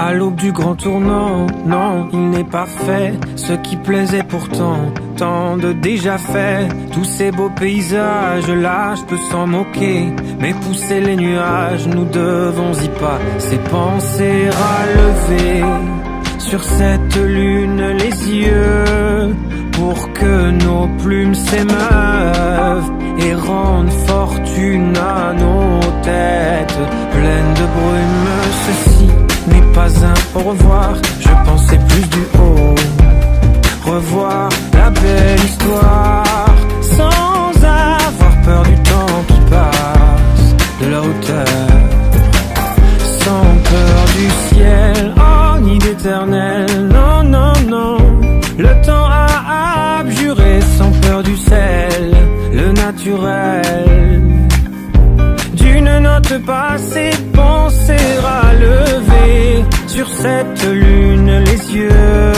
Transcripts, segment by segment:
À l'aube du grand tournant, non, il n'est pas fait ce qui plaisait pourtant, tant de déjà fait. Tous ces beaux paysages là, je peux s'en moquer, mais pousser les nuages, nous devons y pas. Ces pensées relever sur cette lune les yeux, pour que nos plumes s'émeuvent et rendent fortune à nos têtes pleines de brume. Ceci n'est pas un au revoir, je pensais plus du haut. Revoir la belle histoire sans avoir peur du temps qui passe, de la hauteur, sans peur du ciel, oh ni d'éternel, non, non, non. Le temps a abjuré sans peur du sel, le naturel. D'une note passée, penser à lever sur cette lune les yeux,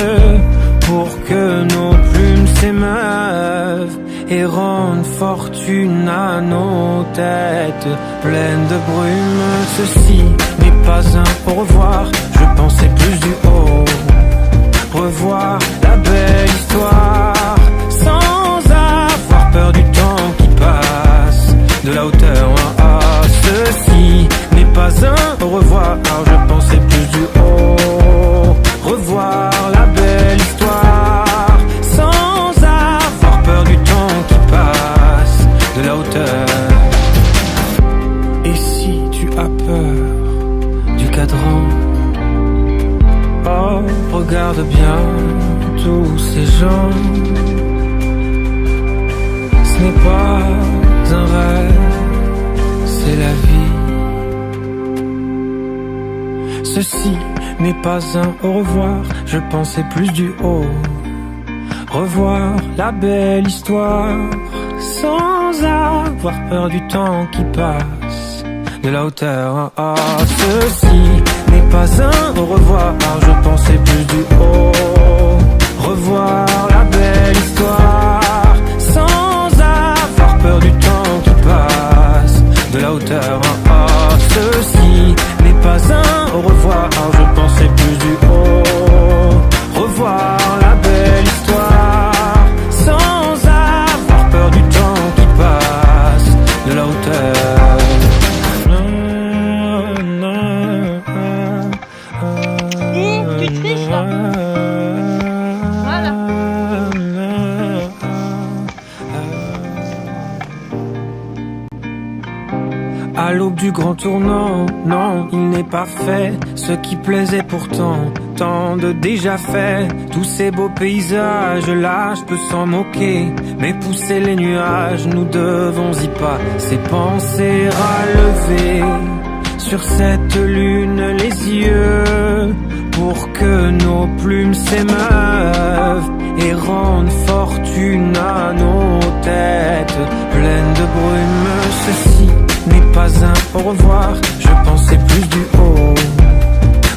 pour que nos plumes s'émeuvent et rendent fortune à nos têtes pleines de brume. Ceci n'est pas un au revoir, je pensais plus du haut. Revoir la belle histoire sans avoir peur du temps qui passe, de la hauteur. Ceci n'est pas un au revoir, je pensais plus du haut. Revoir la belle histoire sans avoir peur du temps qui passe, de la hauteur. Et si tu as peur du cadran, oh, regarde bien tous ces gens. Ce n'est pas un rêve, c'est la vie. Ceci n'est pas un au revoir, je pensais plus du haut. Revoir la belle histoire sans avoir peur du temps qui passe, de la hauteur. Ah, ceci n'est pas un au revoir, je pensais plus du haut. Revoir la belle histoire sans avoir peur du temps qui passe, de la hauteur. Ah, ceci n'est pas un au revoir, je pensais plus du haut. Revoir la belle histoire sans avoir peur du temps qui passe, de la hauteur. Tu triches là. Voilà. À l'aube du grand tournant, non, il n'est pas fait ce qui plaisait pourtant, tant de déjà fait. Tous ces beaux paysages là, je peux s'en moquer, mais pousser les nuages, nous devons y pas. Ces pensées relever sur cette lune les yeux, pour que nos plumes s'émeuvent et rendent fortune à nos têtes pleines de brume. Ceci n'est pas un au revoir, je pensais plus du haut.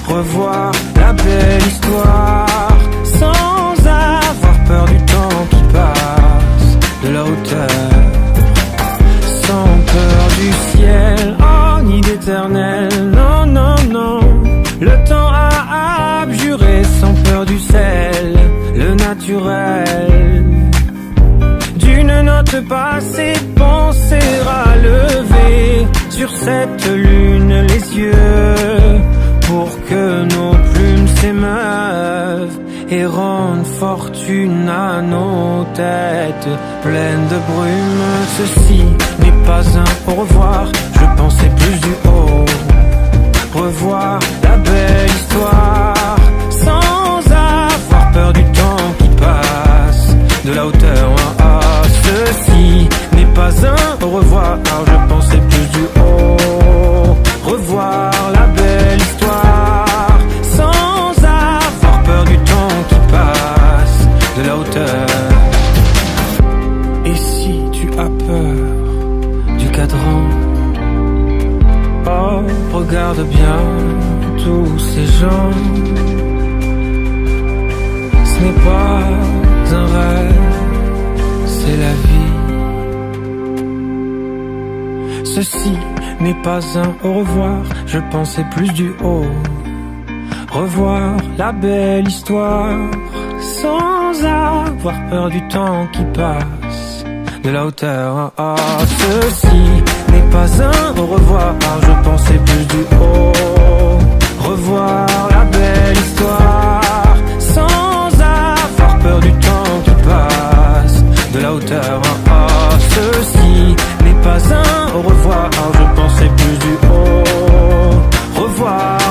Revoir la belle histoire sans avoir peur du temps qui passe, de la hauteur, sans peur du ciel, oh ni d'éternel, non, non, non. Le temps a abjuré sans peur du sel, le naturel. D'une note passée, penser à lever sur cette lune les yeux, pour que nos plumes s'émeuvent et rendent fortune à nos têtes pleines de brume. Ceci n'est pas un au revoir, je pensais plus du haut. Revoir la belle histoire sans avoir peur du temps qui passe, de la hauteur. Ah, ceci n'est pas un au revoir, je pensais plus du haut. Revoir la belle histoire sans avoir peur du temps qui passe, de la hauteur. Et si tu as peur du cadran, oh, regarde bien tous ces gens. Ce n'est pas un rêve, c'est la vie. Ceci n'est pas un au revoir, je pensais plus du haut. Revoir la belle histoire sans avoir peur du temps qui passe. De la hauteur, ceci n'est pas un au revoir, je pensais plus du haut. Revoir la belle histoire sans avoir peur du temps qui passe. De la hauteur, ceci n'est pas un au revoir, je pensais plus du haut. Revoir